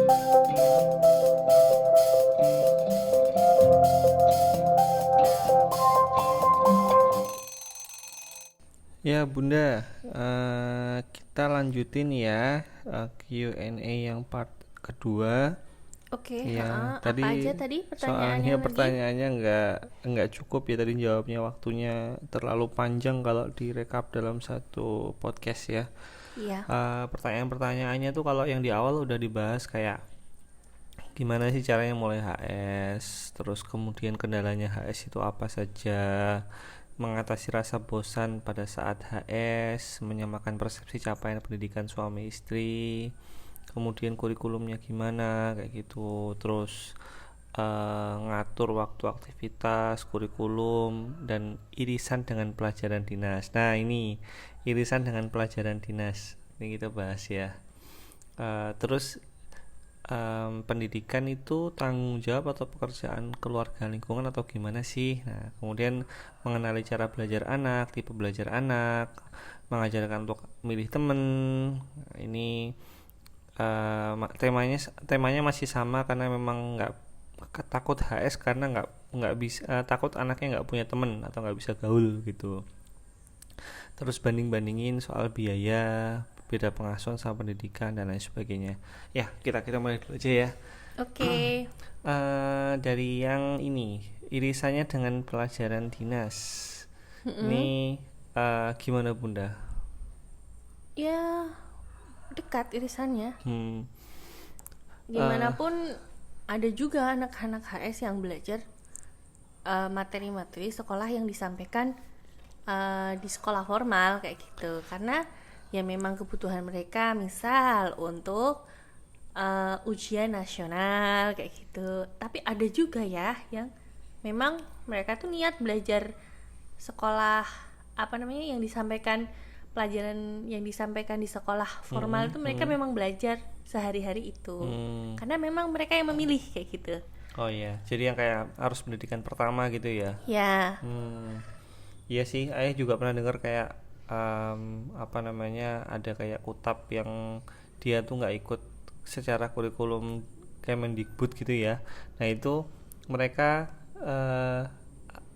Ya Bunda, kita lanjutin ya Q&A yang part kedua. Oke, Ya apa aja tadi tadi pertanyaannya soalnya lagi? pertanyaannya nggak cukup ya tadi jawabnya, waktunya terlalu panjang kalau direkap dalam satu podcast ya. Iya. Pertanyaan-pertanyaannya tuh kalau yang di awal udah dibahas kayak gimana sih caranya mulai HS, terus kemudian kendalanya HS itu apa saja, mengatasi rasa bosan pada saat HS, menyamakan persepsi capaian pendidikan suami istri, kemudian kurikulumnya gimana kayak gitu, terus ngatur waktu aktivitas, kurikulum, dan irisan dengan pelajaran dinas. Nah ini irisan dengan pelajaran dinas ini kita bahas ya. Terus pendidikan itu tanggung jawab atau pekerjaan keluarga lingkungan atau gimana sih? Nah, kemudian mengenali cara belajar anak, tipe belajar anak, mengajarkan untuk milih temen. Nah, ini temanya masih sama karena memang nggak takut HS karena nggak bisa takut anaknya nggak punya temen atau nggak bisa gaul gitu. Terus banding-bandingin soal biaya, beda pengasuhan sama pendidikan dan lain sebagainya. Ya, kita mulai dulu aja ya. Oke. Dari yang ini, irisannya dengan pelajaran dinas. Ini gimana Bunda? Ya, dekat irisannya. Hmm, Gimana pun ada juga anak-anak HS yang belajar materi-materi sekolah yang disampaikan di sekolah formal kayak gitu. Karena ya memang kebutuhan mereka misal untuk ujian nasional kayak gitu. Tapi ada juga ya yang memang mereka tuh niat belajar sekolah apa namanya yang disampaikan pelajaran yang disampaikan di sekolah formal itu mereka memang belajar sehari-hari itu karena memang mereka yang memilih kayak gitu. oh iya, jadi yang kayak harus pendidikan pertama gitu ya. Ya. Iya sih, ayah juga pernah dengar kayak apa namanya, ada kayak kutab yang dia tuh nggak ikut secara kurikulum Kemendikbud gitu ya. Nah itu mereka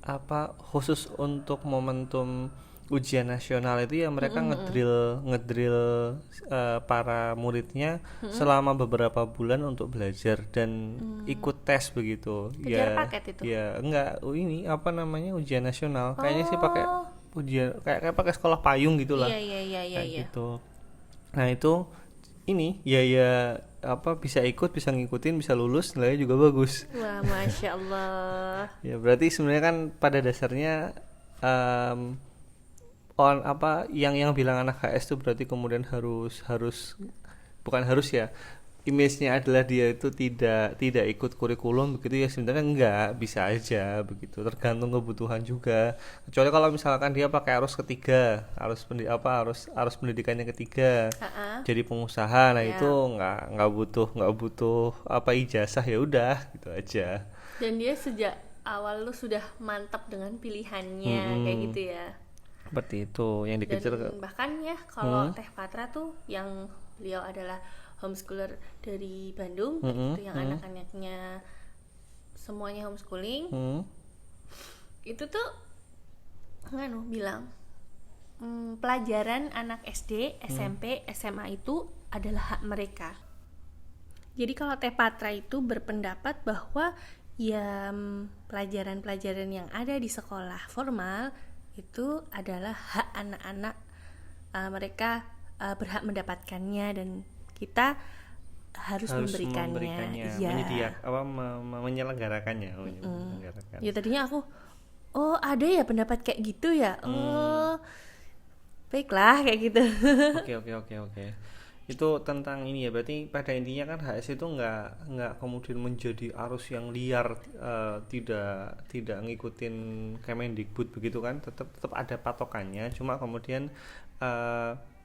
apa khusus untuk momentum ujian nasional itu ya mereka ngedrill para muridnya selama beberapa bulan untuk belajar dan ikut tes begitu Kejar ya. paket itu. Ya enggak, ini apa namanya, ujian nasional kayaknya sih pakai Oh. ujian kayak pakai sekolah payung gitulah, Iya. kayak gitu. Nah itu ini ya apa, bisa ikut, bisa ngikutin, bisa lulus, nilainya juga bagus. Wah, masya Allah. Ya berarti sebenarnya kan pada dasarnya em, apa yang bilang anak HS itu berarti kemudian harus harus bukan harus ya, image-nya adalah dia itu tidak ikut kurikulum begitu ya. Sebenarnya enggak, bisa aja begitu, tergantung kebutuhan juga. Kecuali kalau misalkan dia pakai arus ketiga, harus pendidikannya ketiga, jadi pengusaha. Nah itu Ya. nggak butuh apa, ijazah, ya udah gitu aja. Dan dia sejak awal lu sudah mantap dengan pilihannya kayak gitu ya. Seperti itu yang Dan dikejar. bahkan ya kalau Teh Patra tuh yang beliau adalah homeschooler dari Bandung gitu, yang anak-anaknya semuanya homeschooling, itu tuh bilang pelajaran anak SD, SMP, SMA itu adalah hak mereka. Jadi kalau Teh Patra itu berpendapat bahwa ya pelajaran-pelajaran yang ada di sekolah formal itu adalah hak anak-anak, mereka berhak mendapatkannya dan kita harus memberikannya. Iya. Menyelenggarakannya. Ya tadinya aku, oh ada ya pendapat kayak gitu ya. Oh, baiklah kayak gitu. Oke. Itu tentang ini ya, berarti pada intinya kan HS itu nggak kemudian menjadi arus yang liar, tidak ngikutin Kemendikbud begitu kan, tetap ada patokannya, cuma kemudian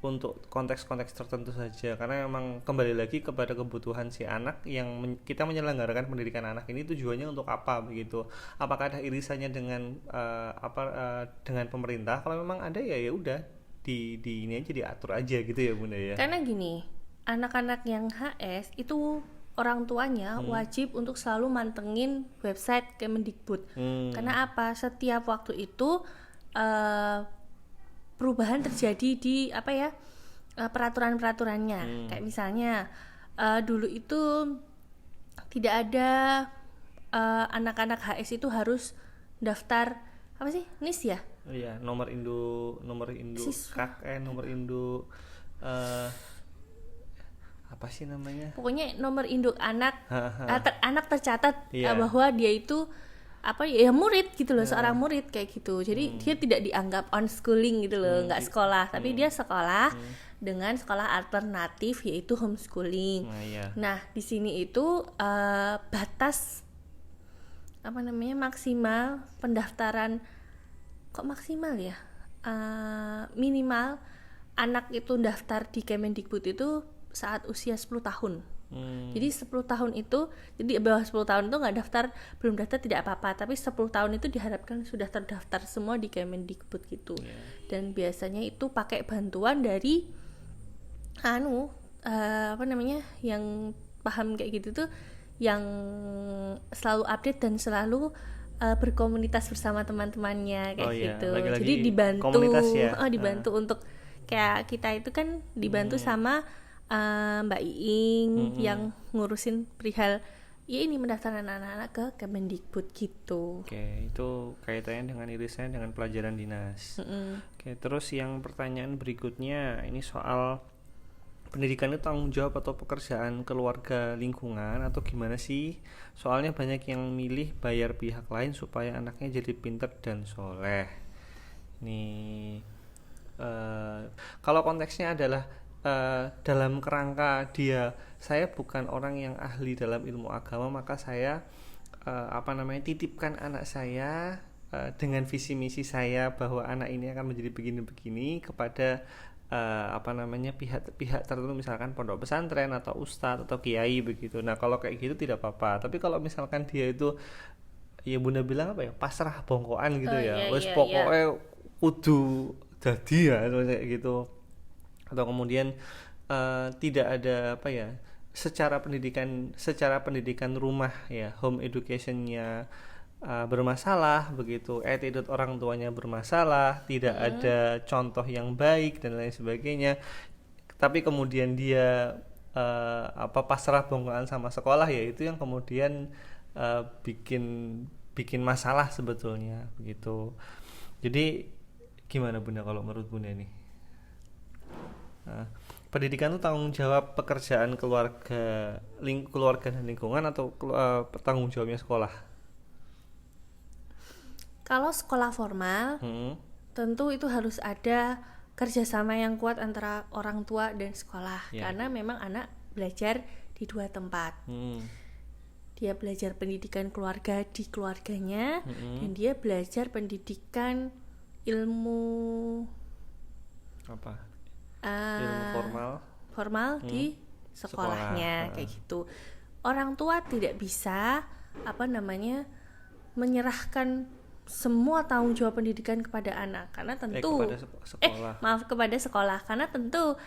untuk konteks-konteks tertentu saja, karena memang kembali lagi kepada kebutuhan si anak yang kita menyelenggarakan pendidikan anak ini tujuannya untuk apa begitu. Apakah ada irisannya dengan dengan pemerintah? Kalau memang ada ya udah di ini aja, diatur aja gitu ya Bunda ya. Karena gini, anak-anak yang HS itu orang tuanya wajib untuk selalu mantengin website Kemendikbud. Karena apa? Setiap waktu itu perubahan terjadi di peraturan-peraturannya. Kayak misalnya dulu itu tidak ada anak-anak HS itu harus daftar apa sih? NIS ya? Iya, nomor induk nomor induk apa sih namanya? Pokoknya nomor induk anak anak tercatat Iya. bahwa dia itu murid gitu loh, seorang murid kayak gitu. Jadi dia tidak dianggap on-schooling gitu loh, nggak sekolah, tapi dia sekolah dengan sekolah alternatif yaitu homeschooling. Nah, iya. Nah, di sini itu batas maksimal pendaftaran, kok maksimal ya? Minimal anak itu daftar di Kemendikbud itu saat usia 10 tahun. Jadi 10 tahun itu, jadi bawah 10 tahun itu nggak daftar, belum daftar tidak apa-apa, tapi 10 tahun itu diharapkan sudah terdaftar semua di Kemendikbud gitu. Dan biasanya itu pakai bantuan dari yang paham kayak gitu tuh, yang selalu update dan selalu berkomunitas bersama teman-temannya kayak gitu. Lagi-lagi Jadi dibantu komunitas ya. Dibantu untuk kayak kita itu kan dibantu sama Mbak Iing yang ngurusin perihal ini mendaftarkan anak-anak ke Kemendikbud gitu. Oke, itu kaitannya dengan irisannya dengan pelajaran dinas. Oke, terus yang pertanyaan berikutnya ini soal pendidikan itu tanggung jawab atau pekerjaan keluarga lingkungan atau gimana sih? Soalnya banyak yang milih bayar pihak lain supaya anaknya jadi pinter dan soleh. Nih, kalau konteksnya adalah dalam kerangka saya bukan orang yang ahli dalam ilmu agama, maka saya titipkan anak saya dengan visi misi saya bahwa anak ini akan menjadi begini-begini kepada pihak tertentu, misalkan pondok pesantren atau ustadz atau kiai begitu. Nah, kalau kayak gitu tidak apa-apa. Tapi kalau misalkan dia itu, ya Bunda bilang pasrah bongkoan gitu wes pokoknya kudu dadi ya kayak gitu. Atau kemudian tidak ada secara pendidikan rumah ya, home educationnya bermasalah begitu, attitude orang tuanya bermasalah, tidak ada contoh yang baik dan lain sebagainya, tapi kemudian dia pasrah bongkoan sama sekolah, ya itu yang kemudian bikin masalah sebetulnya begitu. Jadi gimana Bunda kalau menurut Bunda nih? Pendidikan itu tanggung jawab pekerjaan keluarga dan lingkungan atau tanggung jawabnya sekolah? Kalau sekolah formal, tentu itu harus ada kerjasama yang kuat antara orang tua dan sekolah, karena memang anak belajar di dua tempat. Dia belajar pendidikan keluarga di keluarganya, dan dia belajar pendidikan ilmu ilmu formal di sekolahnya kayak gitu. Orang tua tidak bisa menyerahkan semua tanggung jawab pendidikan kepada anak, karena tentu kepada sekolah, karena tentu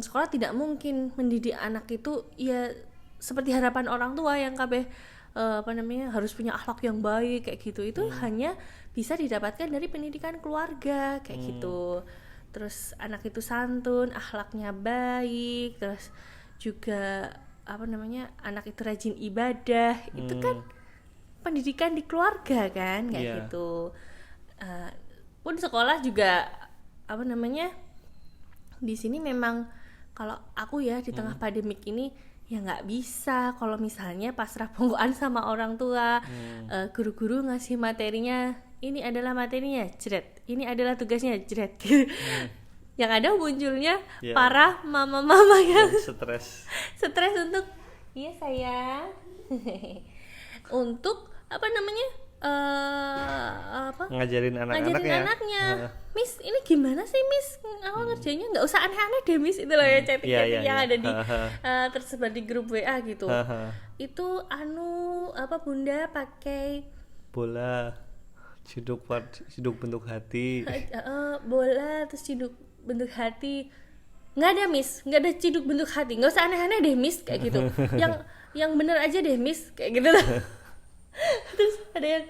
sekolah tidak mungkin mendidik anak itu ya seperti harapan orang tua yang harus punya akhlak yang baik kayak gitu. Itu hanya bisa didapatkan dari pendidikan keluarga kayak gitu. Terus anak itu santun, akhlaknya baik, terus juga anak itu rajin ibadah. Itu kan pendidikan di keluarga kan kayak gitu. Pun sekolah juga di sini memang kalau aku ya di tengah pandemik ini ya nggak bisa kalau misalnya pasrah bongkoan sama orang tua. Guru-guru ngasih materinya, ini adalah materinya, jret, ini adalah tugasnya, jret. Yang ada munculnya para mama-mama yang stres untuk iya sayang untuk ngajarin anaknya. Miss, ini gimana sih Miss? Aku ngerjainnya nggak usah aneh-aneh deh Miss, itu loh ya chatting yang ada di tersebar di grup WA gitu. Itu Bunda pakai bola ciduk bentuk hati. Bola terus ciduk bentuk hati. nggak ada Miss, nggak ada ciduk bentuk hati, nggak usah aneh-aneh deh Miss kayak gitu. Yang bener aja deh Miss kayak gitu lah. Terus ada yang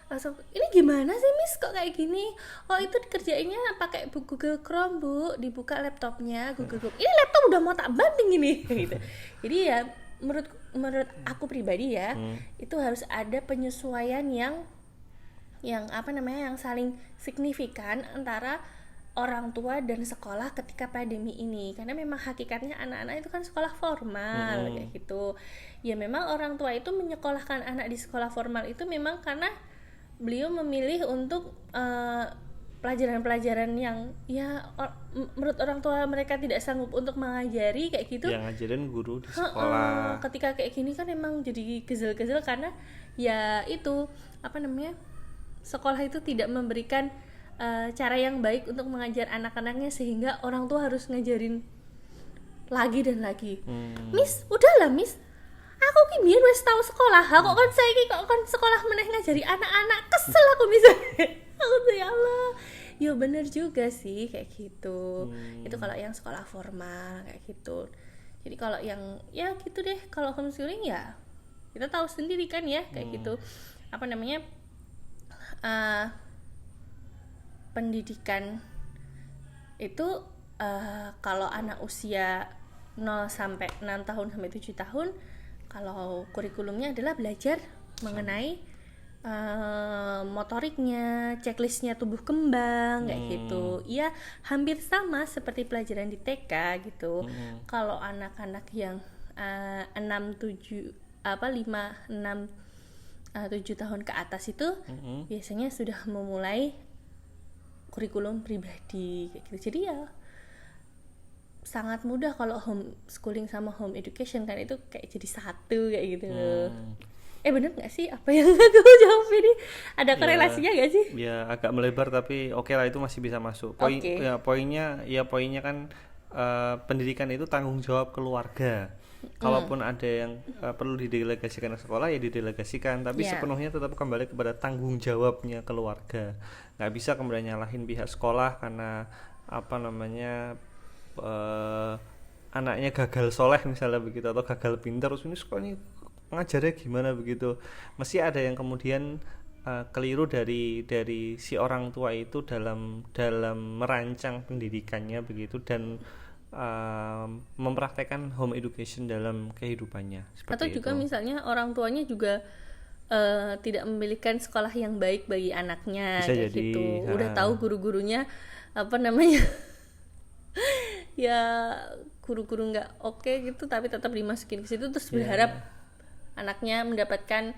langsung, ini gimana sih Miss kok kayak gini? Oh itu dikerjainnya pakai Google Chrome Bu, dibuka laptopnya Google Chrome. Ini laptop udah mau tak banting ini gitu. Jadi ya menurut aku pribadi ya, itu harus ada penyesuaian yang apa namanya, yang saling signifikan antara orang tua dan sekolah ketika pandemi ini, karena memang hakikatnya anak-anak itu kan sekolah formal kayak gitu. Ya memang orang tua itu menyekolahkan anak di sekolah formal itu memang karena beliau memilih untuk pelajaran-pelajaran yang ya menurut orang tua mereka tidak sanggup untuk mengajari kayak gitu. Yang ngajarin guru di sekolah. Ketika kayak gini kan emang jadi gezel-gezel karena ya itu apa namanya, sekolah itu tidak memberikan cara yang baik untuk mengajar anak-anaknya, sehingga orang tua harus ngajarin lagi dan lagi. Miss, udahlah Miss, aku ki biyen wis tau sekolah, kok kan saiki kok kan sekolah meneh ngajari anak-anak, kesel aku misalnya. Aku tuh ya Allah. Yo bener juga sih kayak gitu. Itu kalau yang sekolah formal kayak gitu. Jadi kalau yang ya gitu deh, kalau homeschooling ya kita tahu sendiri kan ya kayak gitu. Apa namanya? Pendidikan itu kalau anak usia 0 sampai 6 tahun sampai 7 tahun, kalau kurikulumnya adalah belajar mengenai motoriknya, checklistnya tumbuh kembang kayak gitu. Iya, hampir sama seperti pelajaran di TK gitu. Kalau anak-anak yang 6 7 5 6 7 tahun ke atas itu biasanya sudah memulai kurikulum pribadi kayak gitu. Jadi ya sangat mudah kalau homeschooling sama home education kan itu kayak jadi satu kayak gitu loh. Bener nggak sih apa yang aku jawab ini? Ada korelasinya nggak sih? Ya agak melebar tapi oke lah, itu masih bisa masuk. Poinnya kan pendidikan itu tanggung jawab keluarga. Kalaupun ada yang perlu didelegasikan ke sekolah ya didelegasikan, tapi sepenuhnya tetap kembali kepada tanggung jawabnya keluarga. Nggak bisa kemudian nyalahin pihak sekolah karena apa namanya anaknya gagal soleh misalnya begitu, atau gagal pintar, terus ini sekolahnya ngajarnya gimana begitu. Mesti ada yang kemudian keliru dari si orang tua itu dalam merancang pendidikannya begitu, dan mempraktekkan home education dalam kehidupannya. Atau juga misalnya orang tuanya juga tidak memilihkan sekolah yang baik bagi anaknya. Bisa kayak jadi, gitu. Udah tahu guru-gurunya apa namanya ya guru-guru nggak oke gitu, tapi tetap dimasukin ke situ, terus berharap anaknya mendapatkan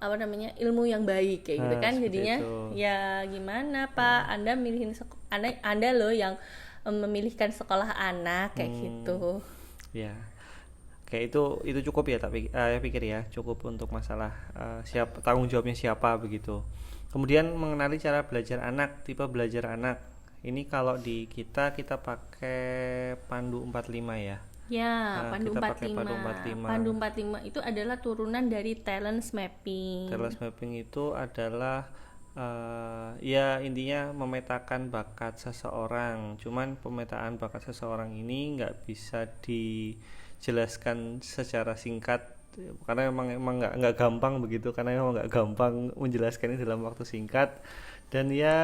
apa namanya ilmu yang baik kayak gitu kan. Jadinya itu. Ya gimana Pak, Anda milihin Anda loh yang memilihkan sekolah anak kayak gitu. Ya, kayak itu cukup ya, tapi pikir ya cukup untuk masalah siapa tanggung jawabnya siapa begitu. Kemudian mengenali cara belajar anak, tipe belajar anak. Ini kalau di kita pakai Pandu 45 ya. Ya, Pandu kita 45. pakai Pandu 45. Pandu 45 itu adalah turunan dari talents mapping. Talents mapping itu adalah ya intinya memetakan bakat seseorang. Cuman pemetaan bakat seseorang ini nggak bisa dijelaskan secara singkat karena emang nggak gampang begitu, karena emang nggak gampang menjelaskannya dalam waktu singkat, dan ya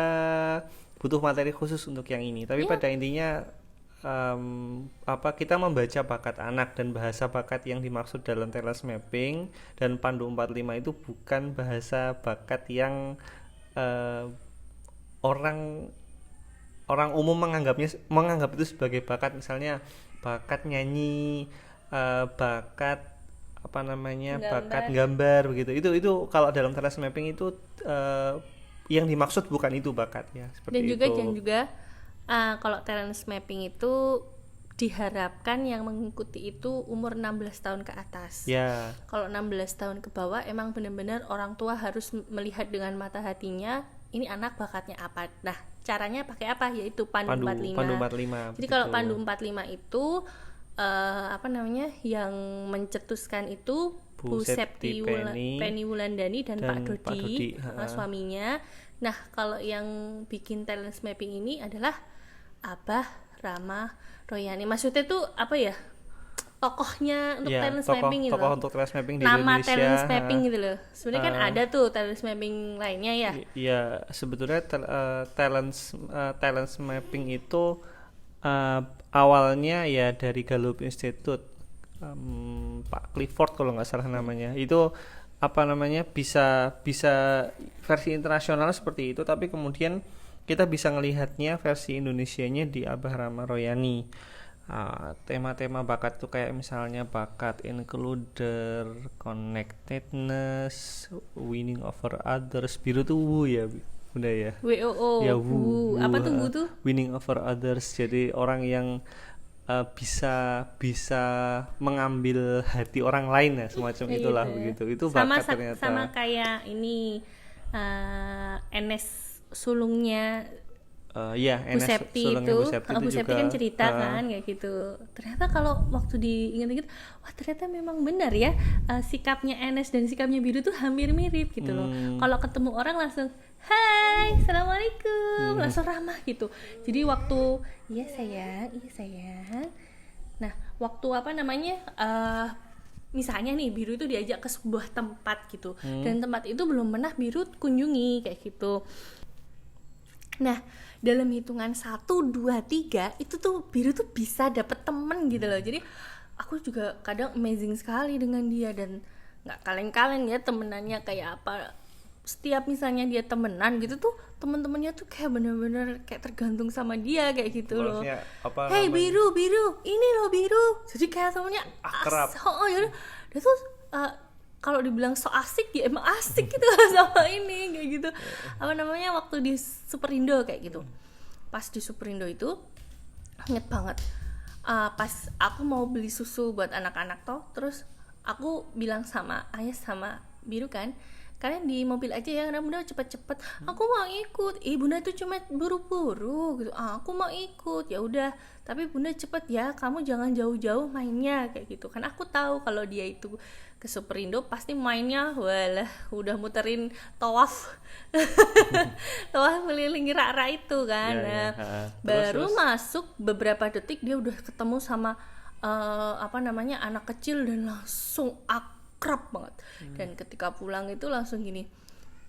butuh materi khusus untuk yang ini. Tapi pada intinya kita membaca bakat anak dan bahasa bakat yang dimaksud dalam talents mapping dan Pandu 45 itu bukan bahasa bakat yang orang umum menganggap itu sebagai bakat, misalnya bakat nyanyi, bakat bakat gambar begitu. Itu kalau dalam talents mapping itu yang dimaksud bukan itu bakat ya, seperti dan juga itu. Dan juga kalau talents mapping itu diharapkan yang mengikuti itu umur 16 tahun ke atas. Ya. Kalau 16 tahun ke bawah emang benar-benar orang tua harus melihat dengan mata hatinya ini anak bakatnya apa. Nah, caranya pakai apa? Yaitu Pandu 45. Pandu 45. Jadi kalau Pandu 45 itu yang mencetuskan itu Bu Septi Penny Wulandani dan Pak Dodi suaminya. Nah, kalau yang bikin talents mapping ini adalah Abah Rama Royani. Maksudnya tuh apa ya? Tokohnya untuk Ya, talent mapping gitu tokoh loh. untuk talent mapping di Nama Indonesia. talent mapping gitu loh. Sebenarnya kan Eh, ada tuh talent mapping lainnya ya. Iya, sebetulnya talent mapping itu eh, awalnya ya dari Gallup Institute. Pak Clifford kalau nggak salah namanya. Itu apa namanya, bisa bisa versi internasional seperti itu, tapi kemudian kita bisa ngelihatnya versi Indonesianya di Abah Rama Royani. Tema-tema bakat tuh kayak misalnya bakat includer, connectedness, winning over others. Biru tuh wu ya bunda ya. WOO. Ya Apa tuh Bu tuh? winning over others. Jadi orang yang bisa mengambil hati orang lain ya, semacam Kayak itulah gitu ya. begitu. Itu Sama bakat ternyata. sama kayak ini NS sulungnya Iya, Bu Enes Septi sulungnya itu, Bu Septi Bu itu Septi juga kan cerita kan kayak gitu. Ternyata kalau waktu diingat-ingat, wah ternyata memang benar ya, sikapnya Enes dan sikapnya Biru tuh hampir mirip gitu loh. Kalau ketemu orang langsung, hai, assalamualaikum, langsung ramah gitu. Jadi waktu, iya sayang. Nah, waktu apa namanya, misalnya nih Biru itu diajak ke sebuah tempat gitu, dan tempat itu belum pernah Biru kunjungi kayak gitu. Nah, dalam hitungan 1, 2, 3 itu tuh Biru tuh bisa dapet temen gitu loh. Jadi aku juga kadang amazing sekali dengan dia, dan nggak kaleng-kaleng ya temenannya kayak apa. Setiap misalnya dia temenan gitu tuh, temen-temennya tuh kayak bener-bener kayak tergantung sama dia kayak gitu loh. Harusnya apa Hey namanya, Biru, ini loh Biru. Jadi kayak temennya akrab. yaudah. Dia tuh kalau dibilang so asik ya emang asik gitu sama ini kayak gitu. Apa namanya, waktu di Superindo kayak gitu. Pas di Superindo itu inget banget, pas aku mau beli susu buat anak-anak toh, terus aku bilang sama ayah sama Biru kan, kalian di mobil aja ya karena bunda cepet-cepet, aku mau ikut. Bunda tuh cuma buru-buru gitu. Aku mau ikut, ya udah, tapi bunda cepet ya, kamu jangan jauh-jauh mainnya kayak gitu kan. Aku tahu kalau dia itu ke Superindo pasti mainnya walah udah muterin tawaf tawaf keliling rak-rak itu kan. Ya, ya. Nah, Terus. baru masuk beberapa detik dia udah ketemu sama apa namanya, anak kecil, dan langsung akrab banget. Dan ketika pulang itu langsung gini,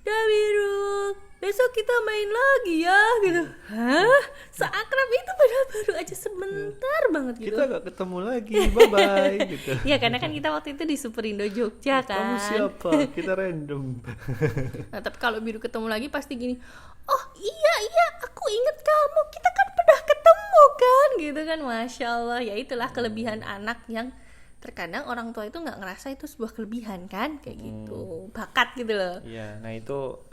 Biru, besok kita main lagi ya gitu. Hah? Seakrab itu padahal baru aja sebentar banget gitu. Kita gak ketemu lagi, bye bye gitu. Ya karena kan kita waktu itu di Superindo Jogja kan. Kamu siapa? Kita random. Nah tapi kalau Biru ketemu lagi pasti gini, oh iya aku inget kamu, kita kan pernah ketemu kan gitu kan. Masya Allah, ya itulah kelebihan anak yang terkadang orang tua itu nggak ngerasa itu sebuah kelebihan kan, kayak gitu, bakat gitu loh. Iya, nah itu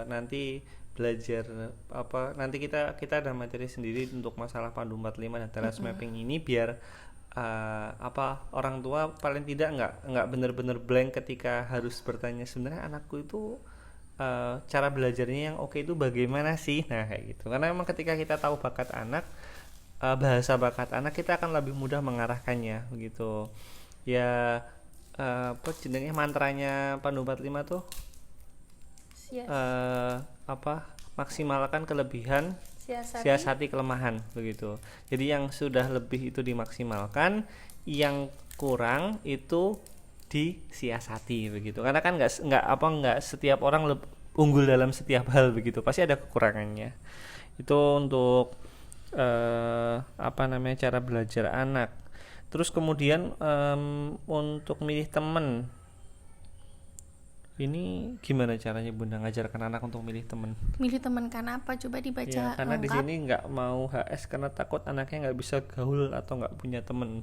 nanti belajar apa, nanti kita ada materi sendiri untuk masalah Pandu 45 dan talent mapping ini, biar apa, orang tua paling tidak nggak benar-benar blank ketika harus bertanya sebenarnya anakku itu cara belajarnya yang oke itu bagaimana sih. Nah kayak gitu, karena memang ketika kita tahu bakat anak, bahasa bakat anak, kita akan lebih mudah mengarahkannya begitu ya. Apa jenengnya, mantranya Pandu 45 tuh apa, maksimalkan kelebihan, siasati kelemahan begitu. Jadi yang sudah lebih itu dimaksimalkan, yang kurang itu disiasati begitu. Karena kan nggak setiap orang unggul dalam setiap hal begitu, pasti ada kekurangannya. Itu untuk apa namanya, cara belajar anak. Terus kemudian untuk milih teman, ini gimana caranya bunda ngajarkan anak untuk milih teman? Milih teman karena apa? Coba dibaca Ya, karena di lengkap. sini nggak mau HS karena takut anaknya nggak bisa gaul atau nggak punya teman.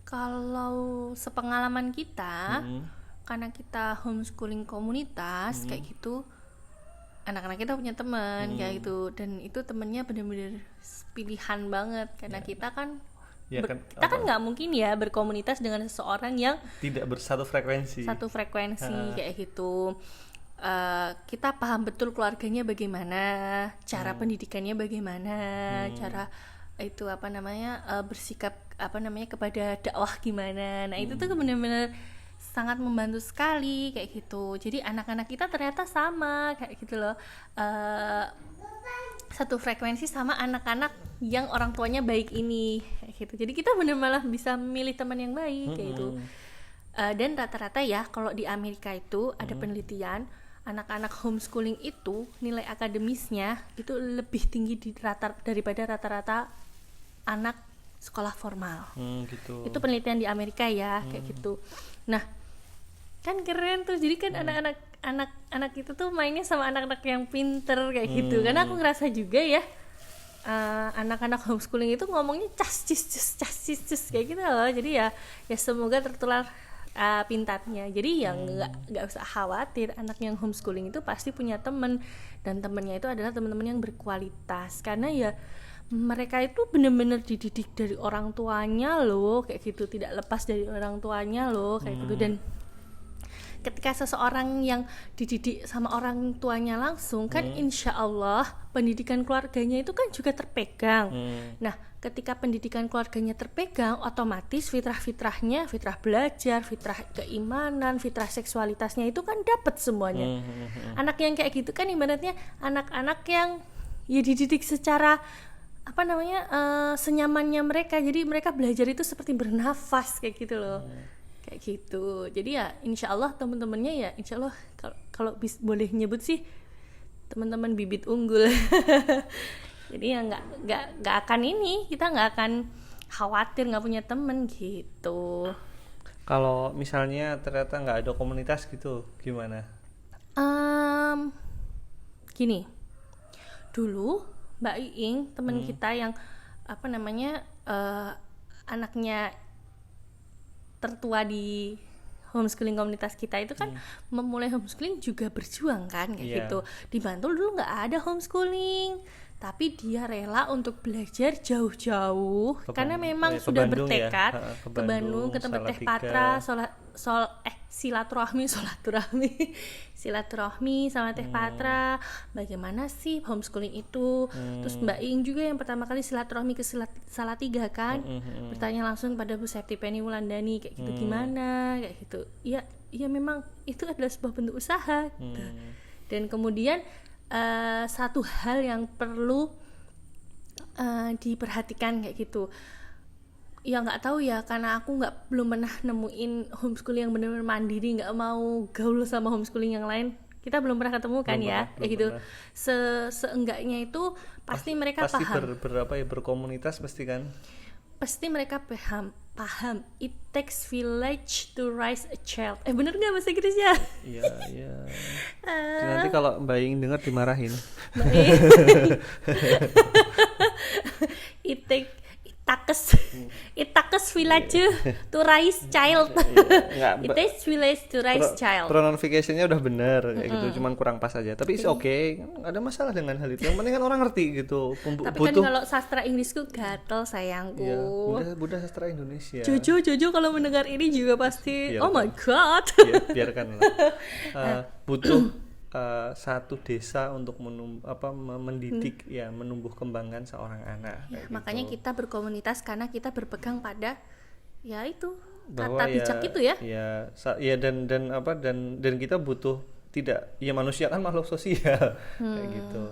Kalau sepengalaman kita, karena kita homeschooling komunitas kayak gitu, anak-anak kita punya teman kayak gitu, dan itu temennya benar-benar pilihan banget karena kita kan Ya kan, kita kan nggak mungkin ya berkomunitas dengan seseorang yang tidak bersatu frekuensi. satu frekuensi kayak gitu. Kita paham betul keluarganya bagaimana, cara pendidikannya bagaimana, cara itu apa namanya, bersikap apa namanya kepada dakwah gimana. Nah itu tuh benar-benar sangat membantu sekali kayak gitu. Jadi anak-anak kita ternyata sama kayak gitu loh. satu frekuensi sama anak-anak yang orang tuanya baik ini kayak gitu. Jadi kita bener malah bisa memilih teman yang baik kayak gitu. Dan rata-rata ya kalau di Amerika itu ada penelitian anak-anak homeschooling itu nilai akademisnya itu lebih tinggi daripada rata-rata anak sekolah formal. Gitu. Itu penelitian di Amerika ya kayak gitu. Nah, kan keren tuh. Jadi kan anak-anak itu tuh mainnya sama anak-anak yang pinter kayak gitu. Karena aku ngerasa juga ya anak-anak homeschooling itu ngomongnya cas cis kayak gitu loh. Jadi ya semoga tertular pintarnya. Jadi ya nggak usah khawatir, anak yang homeschooling itu pasti punya teman, dan temannya itu adalah teman-teman yang berkualitas, karena ya mereka itu benar-benar dididik dari orang tuanya loh kayak gitu, tidak lepas dari orang tuanya loh kayak gitu. Dan ketika seseorang yang dididik sama orang tuanya langsung kan insya Allah pendidikan keluarganya itu kan juga terpegang. Nah, ketika pendidikan keluarganya terpegang, otomatis fitrah-fitrahnya, fitrah belajar, fitrah keimanan, fitrah seksualitasnya itu kan dapat semuanya. Anak yang kayak gitu kan ibaratnya anak-anak yang ya dididik secara senyamannya mereka. Jadi mereka belajar itu seperti bernafas kayak gitu loh. Kayak gitu. Jadi ya insya Allah teman-temannya ya insya Allah kalau boleh nyebut sih teman-teman bibit unggul. Jadi ya nggak akan kita nggak akan khawatir nggak punya temen gitu. Kalau misalnya ternyata nggak ada komunitas gitu gimana? Gini, dulu Mbak Iing teman kita yang anaknya tertua di homeschooling komunitas kita itu kan memulai homeschooling juga berjuang kan kayak gitu. Di Bantul dulu nggak ada homeschooling, tapi dia rela untuk belajar jauh-jauh karena memang sudah Bandung bertekad ya? ke Bandung, ke tempat Teh Patra, silaturahmi sama Teh Patra. Bagaimana sih homeschooling itu? Terus Mbak Ing juga yang pertama kali silaturahmi ke Salatiga kan, bertanya langsung pada Bu Septi-Penny Wulandani kayak gitu, gimana kayak gitu. Ya memang itu adalah sebuah bentuk usaha gitu. Dan kemudian satu hal yang perlu diperhatikan kayak gitu, ya nggak tahu ya, karena aku belum pernah nemuin homeschooling yang benar-benar mandiri, nggak mau gaul sama homeschooling yang lain. Kita belum pernah ketemu kan kayak gitu. Seenggaknya itu pasti mereka pasti paham. Berkomunitas pasti kan. Pasti mereka paham. It takes village to raise a child. Bener nggak bahasa Inggrisnya? Iya. Nanti kalau Mbak Ing dengar dimarahin. It takes village to raise child. It takes village to raise child. Pronunciation-nya udah bener kayak gitu, cuman kurang pas aja. Tapi oke, nggak ada masalah dengan hal itu. Yang penting kan orang ngerti gitu. Tapi kan kalau sastra Inggrisku gatel sayangku. Iya, Buddha sastra Indonesia. Jojo kalau mendengar ini juga pasti oh my god. Biarkanlah. Butuh satu desa untuk mendidik menumbuh kembangkan seorang anak. Makanya kita berkomunitas karena kita berpegang pada ya itu bahwa kata bijak itu ya. Dan kita butuh manusia kan makhluk sosial kayak gitu.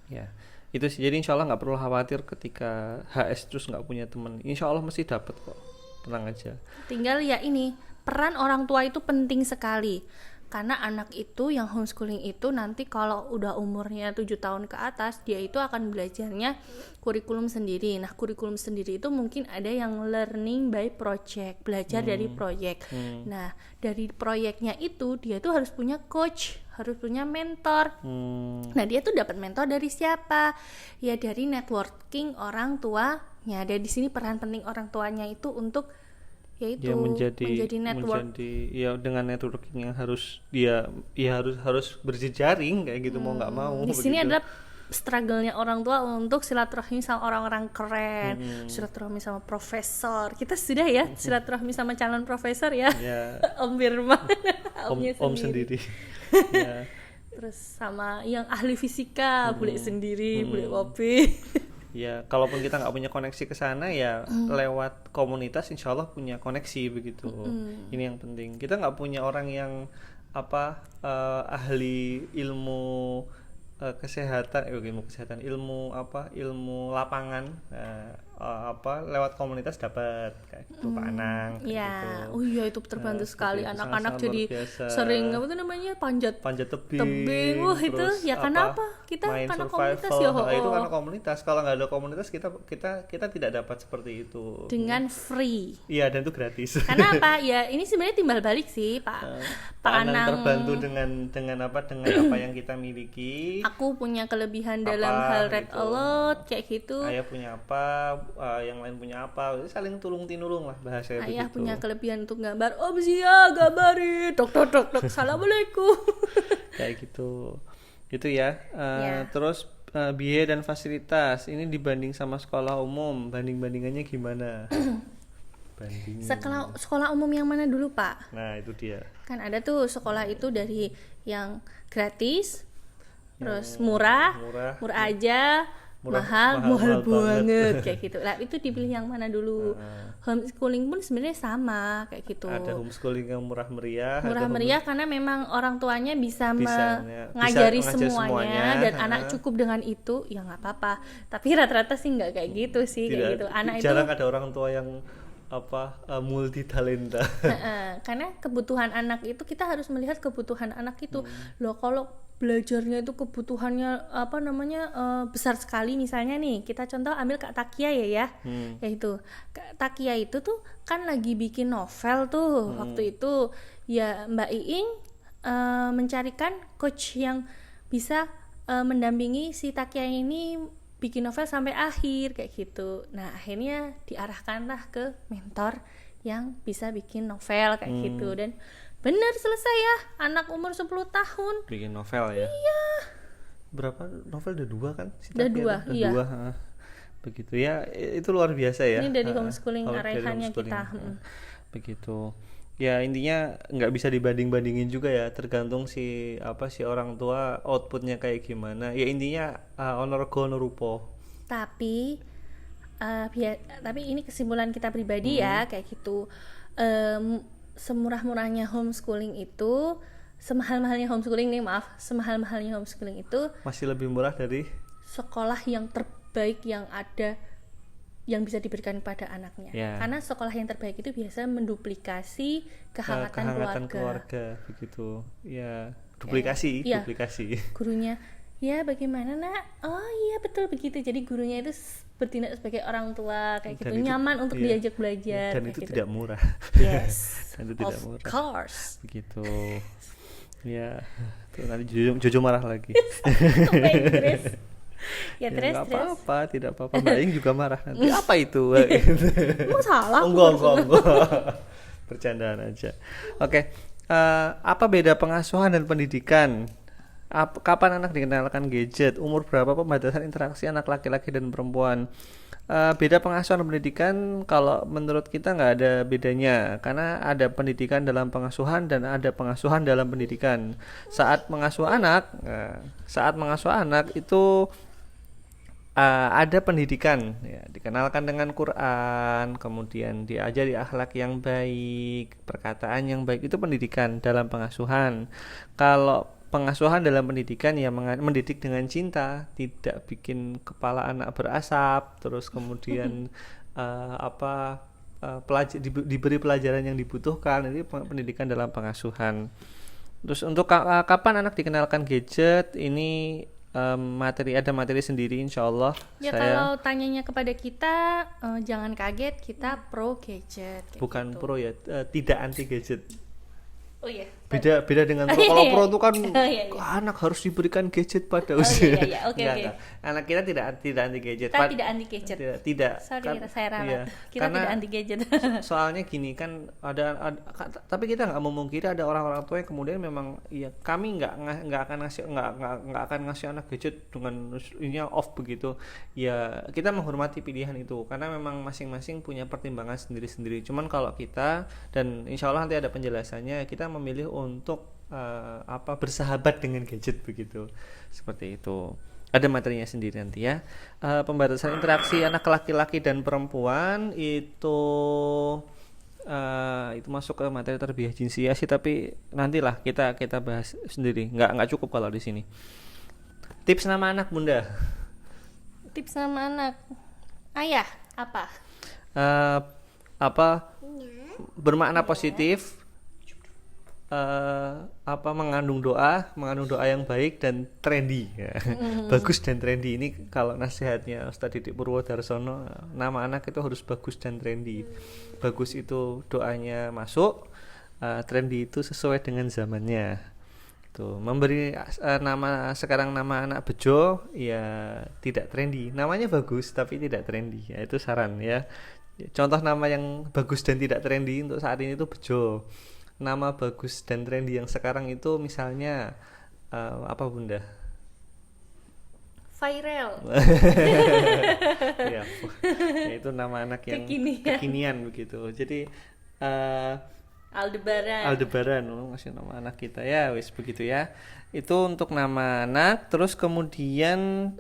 Ya itu sih, jadi insya Allah nggak perlu khawatir ketika HS terus nggak punya teman. Insya Allah mesti dapat kok, tenang aja. Tinggal ya ini peran orang tua itu penting sekali. Karena anak itu yang homeschooling itu nanti kalau udah umurnya 7 tahun ke atas, dia itu akan belajarnya kurikulum sendiri. Nah, kurikulum sendiri itu mungkin ada yang learning by project, belajar dari proyek. Nah, dari proyeknya itu dia tuh harus punya coach, harus punya mentor. Nah, dia tuh dapat mentor dari siapa? Ya dari networking orang tuanya. Dan di sini peran penting orang tuanya itu untuk yaitu menjadi network, dengan networking yang harus harus berjejaring kayak gitu, mau nggak mau. Di sini adalah struggle-nya orang tua untuk silaturahmi sama orang-orang keren, silaturahmi sama profesor. Kita sudah ya silaturahmi sama calon profesor ya. Om Firman, om sendiri. Ya. Terus sama yang ahli fisika, bule sendiri, bule kopi. Ya, kalaupun kita nggak punya koneksi ke sana ya lewat komunitas insya Allah punya koneksi begitu. Ini yang penting. Kita nggak punya orang yang ahli ilmu kesehatan, ilmu apa, ilmu lapangan, apa lewat komunitas dapat kayak gitu Pak Anang kayak Ya, gitu. oh iya itu terbantu Seperti sekali itu, anak-anak sangat-sangat jadi luar biasa. sering apa tuh namanya panjat Panjat tebing. tebing, Wah itu terus ya karena apa? Kita main karena survival. komunitas ya. Nah, itu Oh. karena komunitas. Kalau nggak ada komunitas kita tidak dapat seperti itu. Dengan free. Iya, dan itu gratis. Karena apa? Ya ini sebenarnya timbal balik sih, Pak. Pak Pak Anang Anang. terbantu dengan apa yang kita miliki. Aku punya kelebihan Apa, dalam hal red gitu. alert kayak gitu. Ayah punya apa, yang lain punya apa, saling tulung tinulung lah bahasanya Ayah begitu. punya kelebihan untuk gambar. Om Zia gambarin. Dok dok dok dok. Assalamualaikum. Kayak gitu. Itu ya. Ya. Terus biaya dan fasilitas ini dibanding sama sekolah umum, bandingannya gimana? Banding. Sekolah umum yang mana dulu, Pak? Nah, itu dia. Kan ada tuh sekolah itu dari yang gratis, terus murah aja, mahal banget kayak gitu. Lah itu dipilih yang mana dulu? Homeschooling pun sebenarnya sama kayak gitu. Ada homeschooling yang murah meriah. Murah meriah karena memang orang tuanya bisa Bisa mengajari ngajar semuanya dan anak cukup dengan itu ya nggak apa-apa. Tapi rata-rata sih nggak kayak gitu sih kayak gitu. Anak itu jarang ada orang tua yang multi talenta. karena kebutuhan anak itu kita harus melihat kebutuhan anak itu. Loh kalau belajarnya itu kebutuhannya besar sekali, misalnya nih kita contoh ambil Kak Takia ya yaitu Kak Takia itu tuh kan lagi bikin novel tuh waktu itu ya Mbak Iing mencarikan coach yang bisa mendampingi si Takia ini bikin novel sampai akhir kayak gitu. Nah akhirnya diarahkanlah ke mentor yang bisa bikin novel kayak gitu dan bener selesai ya anak umur 10 tahun Bikin novel ya. iya. Berapa novel? Udah 2 kan? Udah 2, iya. Begitu ya, itu luar biasa ya. Ini dari homeschooling Dari arahannya homeschooling. kita. Begitu. Ya intinya nggak bisa dibanding-bandingin juga ya, tergantung si orang tua outputnya kayak gimana. Ya intinya honor go no rupo. Tapi tapi ini kesimpulan kita pribadi ya kayak gitu. Semurah-murahnya homeschooling itu, semahal-mahalnya homeschooling itu Masih lebih murah dari sekolah yang terbaik yang ada yang bisa diberikan kepada anaknya. Ya. Karena sekolah yang terbaik itu biasa menduplikasi kehangatan keluarga begitu. Ya, duplikasi. Gurunya, ya bagaimana nak? Oh iya betul begitu. Jadi gurunya itu bertindak sebagai orang tua kayak gitu, nyaman untuk diajak belajar. Dan itu gitu. tidak murah. Yes. Dan itu tidak murah. Of course. Begitu. Ya, tuh nanti Jojo marah lagi. Sampai Inggris. Ya terus. Apa-apa, tidak apa-apa. Mbak Ing juga marah nanti. Apa itu? Emang salah? Enggak. Bercandaan aja. Oke. Apa beda pengasuhan dan pendidikan? Kapan anak dikenalkan gadget? Umur berapa pembatasan interaksi anak laki-laki dan perempuan? Beda pengasuhan dan pendidikan kalau menurut kita nggak ada bedanya, karena ada pendidikan dalam pengasuhan dan ada pengasuhan dalam pendidikan. Saat mengasuh anak itu ada pendidikan ya, dikenalkan dengan Quran, kemudian diajari akhlak yang baik, perkataan yang baik, itu pendidikan dalam pengasuhan. Kalau pengasuhan dalam pendidikan ya mendidik dengan cinta, tidak bikin kepala anak berasap, terus kemudian diberi pelajaran yang dibutuhkan. Ini pendidikan dalam pengasuhan. Terus untuk kapan anak dikenalkan gadget, ini ada materi sendiri insyaallah. Ya kalau tanyanya kepada kita jangan kaget, kita pro gadget. Bukan gitu. pro ya, tidak anti gadget. Oh iya. Beda dengan pro. Kalau pro itu kan iya. anak harus diberikan gadget pada usia. Iya. Oke. Anak kita tidak anti gadget. Kita tidak anti gadget. Tidak. Sorry, saya ralat. Iya. Kita tidak anti gadget. Soalnya gini kan ada tapi kita nggak memungkiri ada orang-orang tua yang kemudian memang ya kami nggak akan ngasih anak gadget dengan ini off begitu. Ya kita menghormati pilihan itu karena memang masing-masing punya pertimbangan sendiri-sendiri. Cuman kalau kita, dan insya Allah nanti ada penjelasannya, kita memilih untuk bersahabat dengan gadget begitu, seperti itu. Ada materinya sendiri nanti ya. Pembatasan interaksi anak laki-laki dan perempuan itu masuk ke materi terbiah jinsiah sih, tapi nantilah kita bahas sendiri. Nggak cukup kalau di sini. Tips nama anak Bunda. Tips nama anak. Ayah, apa? Eh, apa bermakna positif, mengandung doa yang baik dan trendy ya. Bagus dan trendy, ini kalau nasihatnya Ustadz Didik Purwodarsono, nama anak itu harus bagus dan trendy. Bagus itu doanya masuk, trendy itu sesuai dengan zamannya. Tuh, memberi nama anak Bejo ya tidak trendy. Namanya bagus tapi tidak trendy. Ya itu saran ya. Contoh nama yang bagus dan tidak trendy untuk saat ini itu Bejo. Nama bagus dan trendy yang sekarang itu misalnya apa Bunda? Viral. Ya, itu nama anak yang kekinian begitu. Jadi Aldebaran, ngasih nama anak kita ya, wis begitu ya. Itu untuk nama anak. Terus kemudian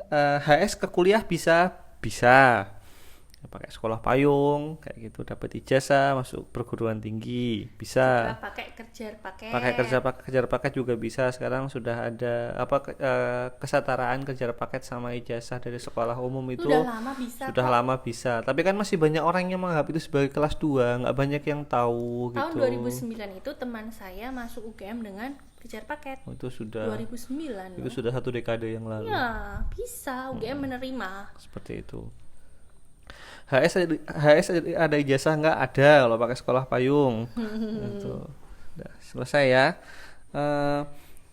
HS ke kuliah bisa pakai sekolah payung kayak gitu, dapat ijazah masuk perguruan tinggi bisa. Pakai kejar paket juga bisa. Sekarang sudah ada kesetaraan kejar paket sama ijazah dari sekolah umum itu sudah lama bisa. Tapi kan masih banyak orang yang menganggap itu sebagai kelas 2, nggak banyak yang tahu tahun gitu. 2009 itu teman saya masuk UGM dengan kejar paket. Itu sudah 2009 itu sudah 1 dekade yang lalu. Ya bisa UGM menerima Seperti itu. HS ada ijazah nggak? Ada kalau pakai sekolah payung. Gitu. Udah selesai ya.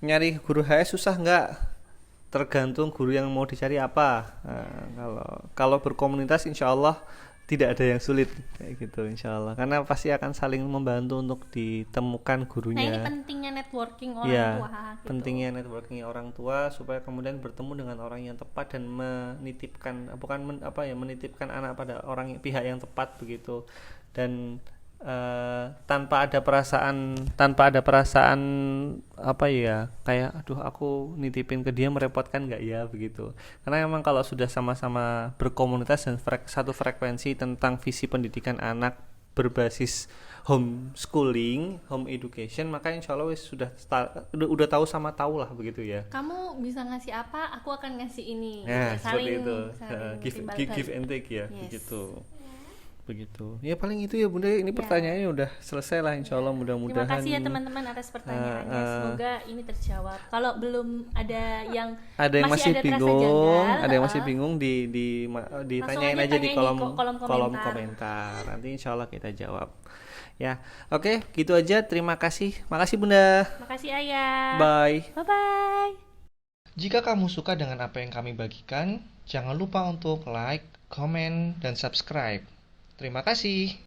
Nyari guru HS susah nggak? Tergantung guru yang mau dicari apa. Kalau berkomunitas insya Allah tidak ada yang sulit kayak gitu insya Allah, karena pasti akan saling membantu untuk ditemukan gurunya. Nah ini pentingnya networking orang tua gitu. Pentingnya networking orang tua supaya kemudian bertemu dengan orang yang tepat dan menitipkan menitipkan anak pada pihak yang tepat begitu. Dan tanpa ada perasaan kayak aduh aku nitipin ke dia merepotkan nggak ya begitu. Karena memang kalau sudah sama-sama berkomunitas dan satu frekuensi tentang visi pendidikan anak berbasis homeschooling, home education, maka insya Allah udah tahu sama tahu lah begitu ya. Kamu bisa ngasih apa, aku akan ngasih ini. Seperti itu. Give and take ya. Yes. Begitu ya, paling itu ya Bunda. Ini pertanyaannya udah selesai lah insya Allah, mudah-mudahan. Terima kasih ya teman-teman atas pertanyaannya, semoga ini terjawab. Kalau belum ada yang masih bingung, ditanyain aja di kolom komentar. Nanti insya Allah kita jawab ya. Oke, gitu aja. Terima kasih. Makasih Bunda. Makasih Ayah. Bye Bye. Jika kamu suka dengan apa yang kami bagikan, jangan lupa untuk like, comment, dan subscribe. Terima kasih.